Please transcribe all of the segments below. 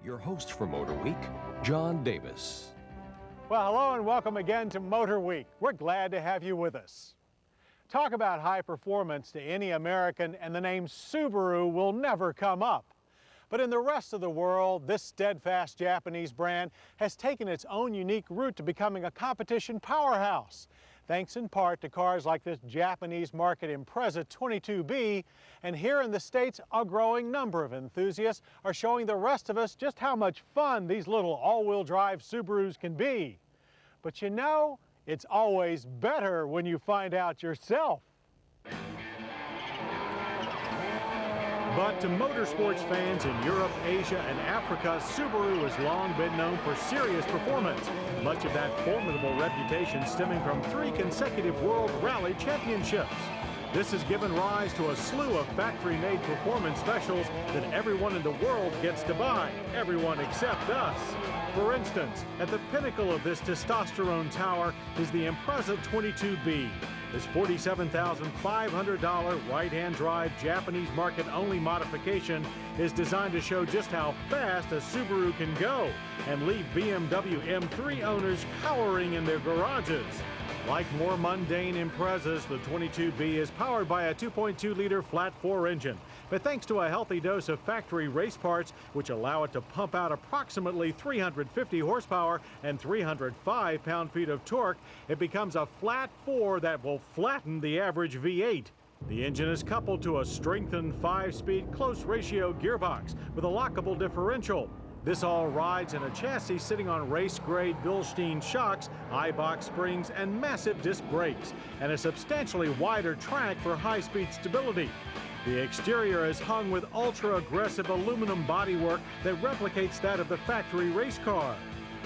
your host for Motor Week, John Davis. Well, hello and welcome again to Motor Week. We're glad to have you with us. Talk about high performance to any American and the name Subaru will never come up. But in the rest of the world, this steadfast Japanese brand has taken its own unique route to becoming a competition powerhouse, thanks in part to cars like this Japanese market Impreza 22B, and here in the States, a growing number of enthusiasts are showing the rest of us just how much fun these little all-wheel drive Subarus can be. But you know, it's always better when you find out yourself. But to motorsports fans in Europe, Asia, and Africa, Subaru has long been known for serious performance. Much of that formidable reputation stemming from 3 consecutive World Rally Championships. This has given rise to a slew of factory-made performance specials that everyone in the world gets to buy, everyone except us. For instance, at the pinnacle of this testosterone tower is the Impreza 22B. This $47,500 right-hand drive Japanese market-only modification is designed to show just how fast a Subaru can go and leave BMW M3 owners cowering in their garages. Like more mundane Imprezas, the 22B is powered by a 2.2-liter flat-4 engine. But thanks to a healthy dose of factory race parts, which allow it to pump out approximately 350 horsepower and 305 pound-feet of torque, it becomes a flat 4 that will flatten the average V8. The engine is coupled to a strengthened 5-speed close-ratio gearbox with a lockable differential. This all rides in a chassis sitting on race-grade Bilstein shocks, I-box springs, and massive disc brakes, and a substantially wider track for high-speed stability. The exterior is hung with ultra-aggressive aluminum bodywork that replicates that of the factory race car,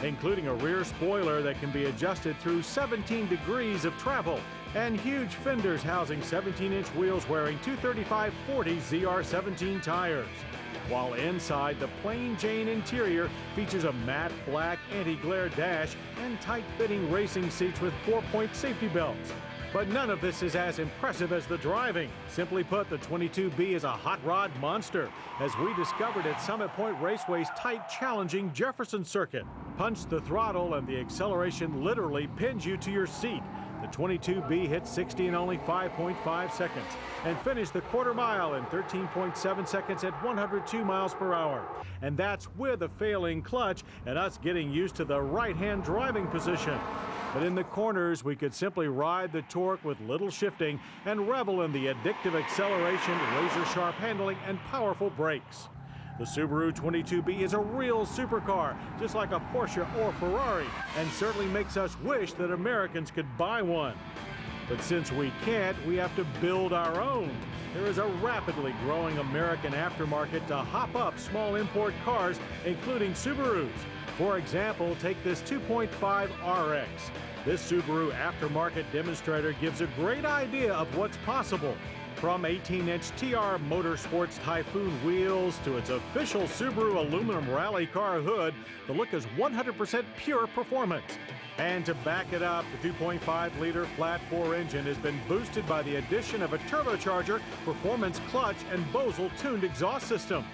including a rear spoiler that can be adjusted through 17 degrees of travel, and huge fenders housing 17-inch wheels wearing 235/40 ZR17 tires. While inside, the plain Jane interior features a matte black anti-glare dash and tight-fitting racing seats with 4-point safety belts. But none of this is as impressive as the driving. Simply put, the 22B is a hot rod monster, as we discovered at Summit Point Raceway's tight, challenging Jefferson circuit. Punch the throttle and the acceleration literally pins you to your seat. The 22B hit 60 in only 5.5 seconds and finished the quarter mile in 13.7 seconds at 102 miles per hour. And that's with a failing clutch and us getting used to the right-hand driving position. But in the corners, we could simply ride the torque with little shifting and revel in the addictive acceleration, razor-sharp handling, and powerful brakes. The Subaru 22B is a real supercar, just like a Porsche or Ferrari, and certainly makes us wish that Americans could buy one. But since we can't, we have to build our own. There is a rapidly growing American aftermarket to hop up small import cars, including Subarus. For example, take this 2.5 RX. This Subaru aftermarket demonstrator gives a great idea of what's possible. From 18-inch TR Motorsports Typhoon wheels to its official Subaru aluminum rally car hood, the look is 100% pure performance. And to back it up, the 2.5-liter flat-4 engine has been boosted by the addition of a turbocharger, performance clutch, and Bosel-tuned exhaust system,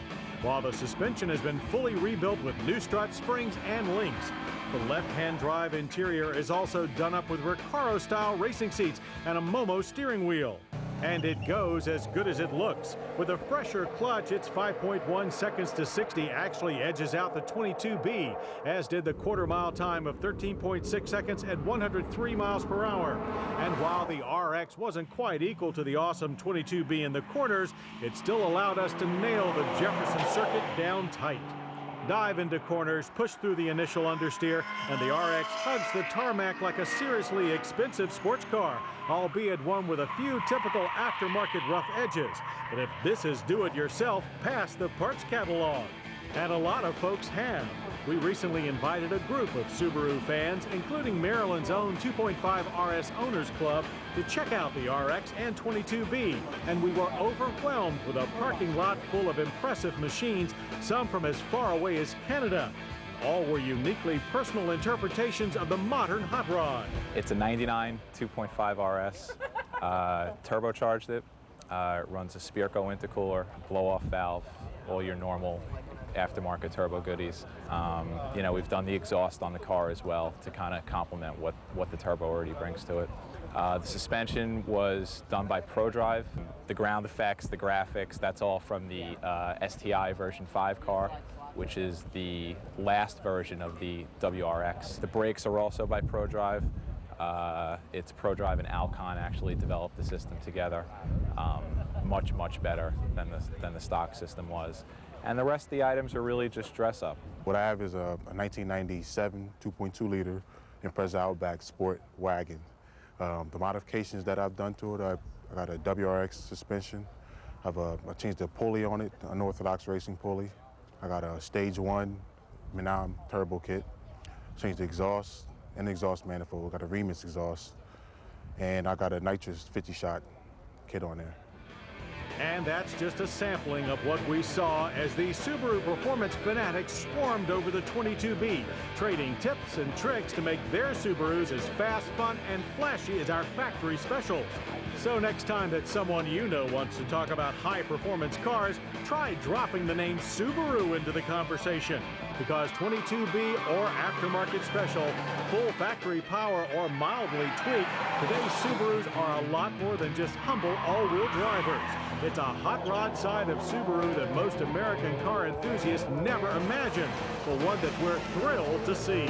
while the suspension has been fully rebuilt with new strut springs and links. The left-hand drive interior is also done up with Recaro-style racing seats and a Momo steering wheel. And it goes as good as it looks. With a fresher clutch, its 5.1 seconds to 60 actually edges out the 22B, as did the quarter-mile time of 13.6 seconds at 103 miles per hour. And while the RX wasn't quite equal to the awesome 22B in the corners, it still allowed us to nail the Jefferson circuit down tight. Dive into corners, push through the initial understeer, and the RX hugs the tarmac like a seriously expensive sports car, albeit one with a few typical aftermarket rough edges. But if this is do-it-yourself, pass the parts catalog. And a lot of folks have. We recently invited a group of Subaru fans, including Maryland's own 2.5 RS Owners Club, to check out the RX and 22B, and we were overwhelmed with a parking lot full of impressive machines, some from as far away as Canada. All were uniquely personal interpretations of the modern hot rod. It's a 99 2.5 RS, turbocharged it. It runs a Spirco intercooler, blow-off valve, all your normal aftermarket turbo goodies. You know, we've done the exhaust on the car as well to kind of complement what the turbo already brings to it. The suspension was done by ProDrive. The ground effects, the graphics, that's all from the STI version 5 car, which is the last version of the WRX. The brakes are also by ProDrive. It's ProDrive and Alcon actually developed the system together. Much better than the stock system was. And the rest of the items are really just dress up. What I have is a 1997 2.2 liter Impreza Outback Sport wagon. The modifications that I've done to it, I got a WRX suspension. I changed the pulley on it, the unorthodox racing pulley. I got a stage 1 Minam turbo kit. Changed the exhaust and the exhaust manifold. Got a Remix exhaust. And I got a nitrous 50-shot kit on there. And that's just a sampling of what we saw as the Subaru performance fanatics swarmed over the 22B, trading tips and tricks to make their Subarus as fast, fun, and flashy as our factory specials. So next time that someone you know wants to talk about high-performance cars, try dropping the name Subaru into the conversation. Because 22B or aftermarket special, full factory power, or mildly tweaked, today's Subarus are a lot more than just humble all-wheel drivers. It's a hot rod side of Subaru that most American car enthusiasts never imagined, but one that we're thrilled to see.